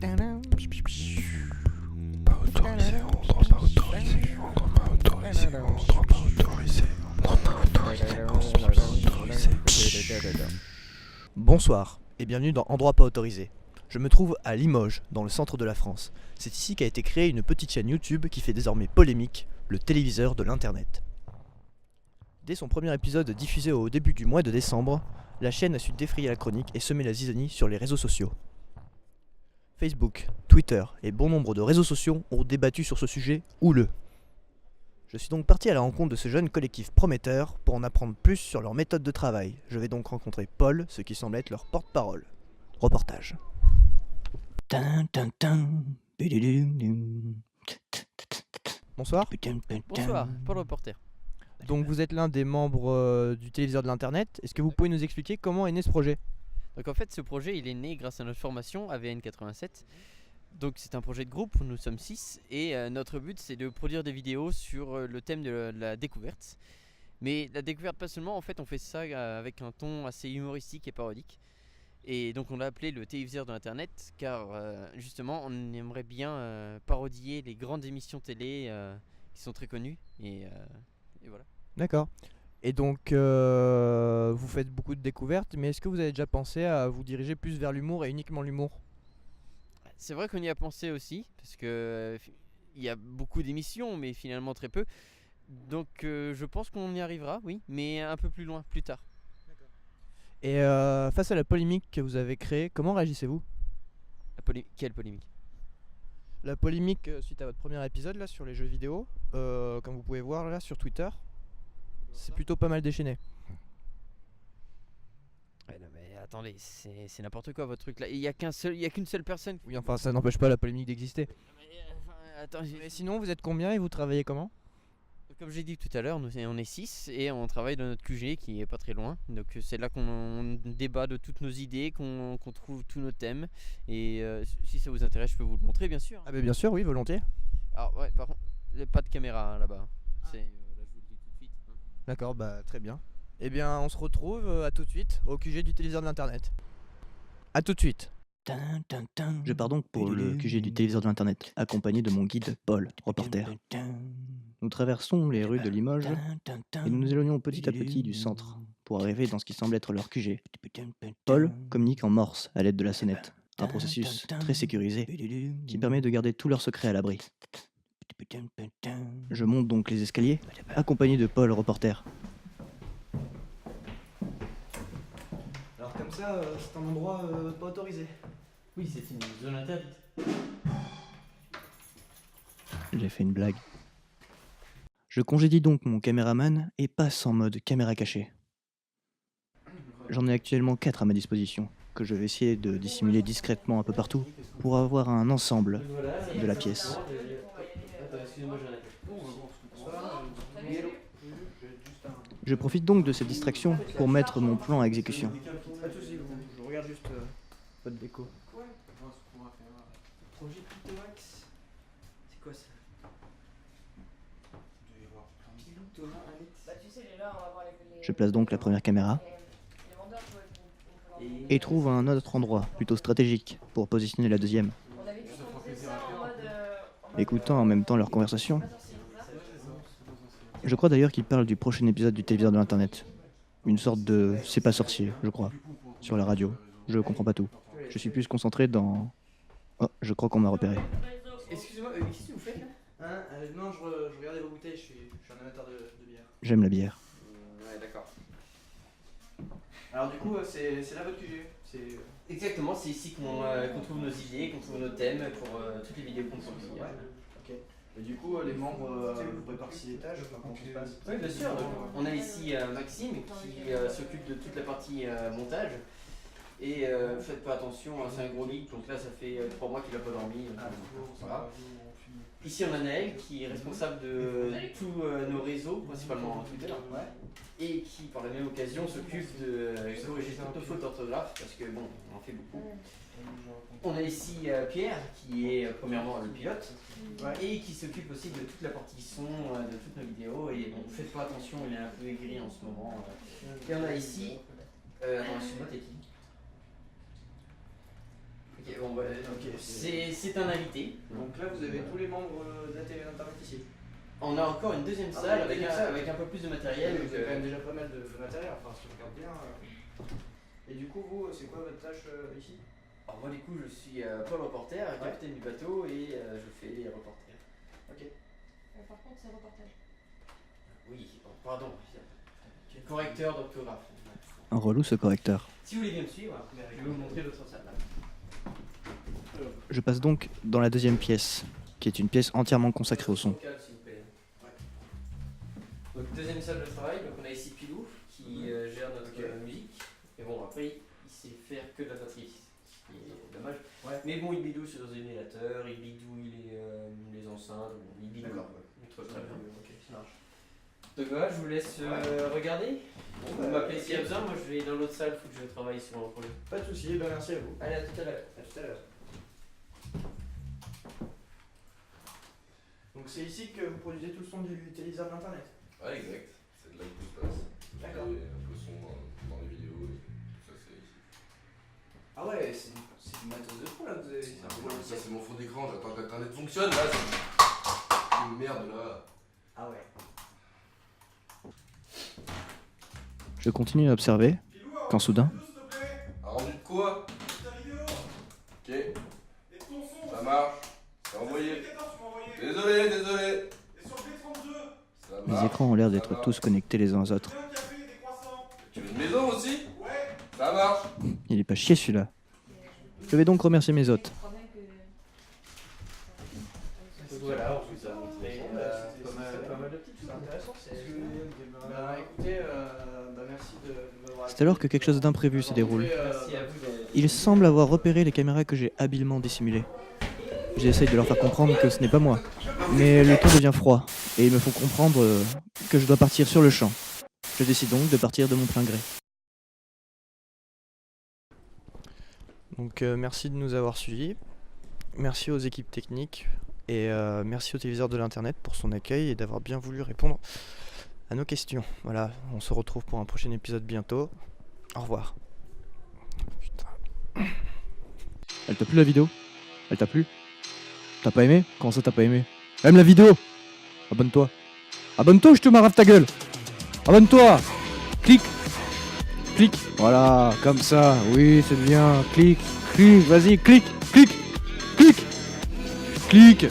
Pas autorisé, endroit pas autorisé, endroit pas autorisé, endroit pas autorisé, endroit pas autorisé, endroit pas autorisé. Bonsoir et bienvenue dans Endroit pas autorisé. Je me trouve à Limoges, dans le centre de la France. C'est ici qu'a été créée une petite chaîne YouTube qui fait désormais polémique, le téléviseur de l'internet. Dès son premier épisode diffusé au début du mois de décembre, la chaîne a su défrayer la chronique et semer la zizanie sur les réseaux sociaux. Facebook, Twitter et bon nombre de réseaux sociaux ont débattu sur ce sujet houleux. Je suis donc parti à la rencontre de ce jeune collectif prometteur pour en apprendre plus sur leur méthode de travail. Je vais donc rencontrer Paul, ce qui semble être leur porte-parole. Reportage. Bonsoir. Bonsoir, Paul Reporter. Donc vous êtes l'un des membres du téléviseur de l'internet. Est-ce que vous pouvez nous expliquer comment est né ce projet ? Donc en fait ce projet il est né grâce à notre formation AVN 87. Donc c'est un projet de groupe, nous sommes 6 et notre but c'est de produire des vidéos sur le thème de la découverte. Mais la découverte pas seulement, en fait on fait ça avec un ton assez humoristique et parodique. Et donc on l'a appelé le téléviseur de l'internet car justement on aimerait bien parodier les grandes émissions télé qui sont très connues et voilà. D'accord. Et donc vous faites beaucoup de découvertes, mais est-ce que vous avez déjà pensé à vous diriger plus vers l'humour et uniquement l'humour ? C'est vrai qu'on y a pensé aussi, parce que il y a beaucoup d'émissions, mais finalement très peu. Donc je pense qu'on y arrivera, oui, mais un peu plus loin, plus tard. Et face à la polémique que vous avez créée, comment réagissez-vous ? Quelle polémique ? La polémique suite à votre premier épisode là sur les jeux vidéo, comme vous pouvez voir là sur Twitter, c'est plutôt pas mal déchaîné. Ouais, non, mais attendez, c'est n'importe quoi votre truc là. Il y a qu'une seule personne. Oui, enfin ça n'empêche pas la polémique d'exister. Attends, Mais sinon, vous êtes combien et vous travaillez comment ? comme j'ai dit tout à l'heure, on est 6 et on travaille dans notre QG qui est pas très loin. Donc c'est là qu'on débat de toutes nos idées, qu'on trouve tous nos thèmes. Et si ça vous intéresse, je peux vous le montrer bien sûr. Ah bah bien sûr, oui, volontiers. Alors ouais, par contre, pas de caméra hein, là-bas. C'est là je vous le dis tout de suite. Hein. D'accord, bah très bien. Eh bien, on se retrouve à tout de suite au QG du téléviseur de l'internet. À tout de suite. Je pars donc pour le QG du téléviseur de l'internet, accompagné de mon guide Paul, reporter. Nous traversons les rues de Limoges et nous nous éloignons petit à petit du centre pour arriver dans ce qui semble être leur QG. Paul communique en morse à l'aide de la sonnette, un processus très sécurisé qui permet de garder tous leurs secrets à l'abri. Je monte donc les escaliers, accompagné de Paul, reporter. Alors comme ça, c'est un endroit pas autorisé. Oui, c'est une zone interdite. J'ai fait une blague. Je congédie donc mon caméraman et passe en mode caméra cachée. J'en ai actuellement 4 à ma disposition, que je vais essayer de dissimuler discrètement un peu partout pour avoir un ensemble de la pièce. Je profite donc de cette distraction pour mettre mon plan à exécution. Pas de soucis, je regarde juste votre déco. Projet Pitomax. C'est quoi ça ? Je place donc la première caméra et trouve un autre endroit plutôt stratégique pour positionner la deuxième. Écoutant en même temps leur conversation, je crois d'ailleurs qu'ils parlent du prochain épisode du téléviseur de l'internet. Une sorte de C'est pas sorcier, je crois, sur la radio. Je comprends pas tout. Je suis plus concentré dans... Oh, je crois qu'on m'a repéré. Excusez-moi, qu'est-ce que vous faites là ? Non, je regardais vos bouteilles, je suis un amateur de bière. J'aime la bière. Ouais, d'accord. Alors du coup, c'est là votre QG. Exactement, c'est ici qu'on trouve nos idées, qu'on trouve nos thèmes pour toutes les vidéos qu'on produit. Ouais, ok. Et du coup, les membres, vous pouvez participer les tâches, comment ça se passe ? Oui, bien sûr. Donc, on a ici Maxime qui s'occupe de toute la partie montage. Et faites pas attention, hein, c'est un gros lit, donc là ça fait 3 mois qu'il a pas dormi. Voilà. Ici on a Naël qui est responsable de tous nos réseaux, principalement Twitter, et qui par la même occasion s'occupe de corriger toutes nos fautes d'orthographe, parce que bon, on en fait beaucoup. On a ici Pierre qui est premièrement le pilote, et qui s'occupe aussi de toute la partie son, de toutes nos vidéos, et bon, faites pas attention, il est un peu aigri en ce moment. Et on a ici, attends, excuse-moi, t'es qui ? Ok, bon, bah, Ok. c'est un invité. Donc là, vous avez tous les membres de la télé d'internet ici. On a encore une deuxième Ah, salle une deuxième salle. avec un peu plus de matériel. Vous donc, avez quand même déjà pas mal de matériel, enfin si on regarde bien. Et du coup, vous, c'est quoi votre tâche ici? alors moi, du coup, je suis Paul Reporter, capitaine du bateau, et je fais les reporters. Ok. Par contre, c'est reportage. Oui, pardon. Correcteur d'orthographe. Un relou ce correcteur. Si vous voulez bien me suivre, je vais vous montrer l'autre salle. Je passe donc dans la deuxième pièce, qui est une pièce entièrement consacrée au son. Vocal, s'il vous plaît. Donc deuxième salle de travail, donc on a ici Pilou qui gère notre musique. Mais bon, après il sait faire que de la batterie, ce qui est dommage. Ouais. Mais bon, il bidouille sur les émulateurs, il bidouille les enceintes, il bidouille. D'accord. Très bien. Ok, ça marche. Donc voilà, je vous laisse regarder. Bon, Vous m'appelez s'il y a besoin, moi je vais dans l'autre salle, il faut que je travaille sur un projet. Pas de soucis, ben merci à vous. Allez, à tout à l'heure. À tout à l'heure. Donc c'est ici que vous produisez tout le son du téléviseur d'internet. Ouais, exact. C'est de là que tout se passe. D'accord. Et un peu son dans les vidéos et tout ça, c'est ici. Ah ouais, c'est du matos de pro là que vous avez. Ça, c'est mon fond d'écran, j'attends qu'Internet fonctionne. Là, c'est une merde là. Ah ouais. Je continue à observer, quand soudain, Un rendu de quoi? Ok. Ça marche. C'est envoyé. Désolé. Ça les marche. écrans ont l'air d'être tous connectés les uns aux autres. Tu veux une maison aussi? Ça marche. Il est pas chier celui-là. Je vais donc remercier mes hôtes. Donc voilà, on vous a montré pas mal de petites choses intéressantes. Bah écoutez, merci de m'avoir. C'est alors que quelque chose d'imprévu se déroule. Merci à vous. Il semble avoir repéré les caméras que j'ai habilement dissimulées. J'essaye de leur faire comprendre que ce n'est pas moi. Mais le temps devient froid, et ils me font comprendre que je dois partir sur le champ. Je décide donc de partir de mon plein gré. Donc merci de nous avoir suivis. Merci aux équipes techniques. Et merci au téléviseur de l'internet pour son accueil et d'avoir bien voulu répondre à nos questions. Voilà, on se retrouve pour un prochain épisode bientôt. Au revoir. Putain. Elle t'a plu la vidéo? Elle t'a plu? T'as pas aimé? Comment ça t'as pas aimé? Aime la vidéo! Abonne-toi! Abonne-toi ou je te marave ta gueule! Abonne-toi! Clique! Clique! Voilà, comme ça, oui, c'est bien. Clique! Clique! Vas-y, clique! Clique! Clique! Clique!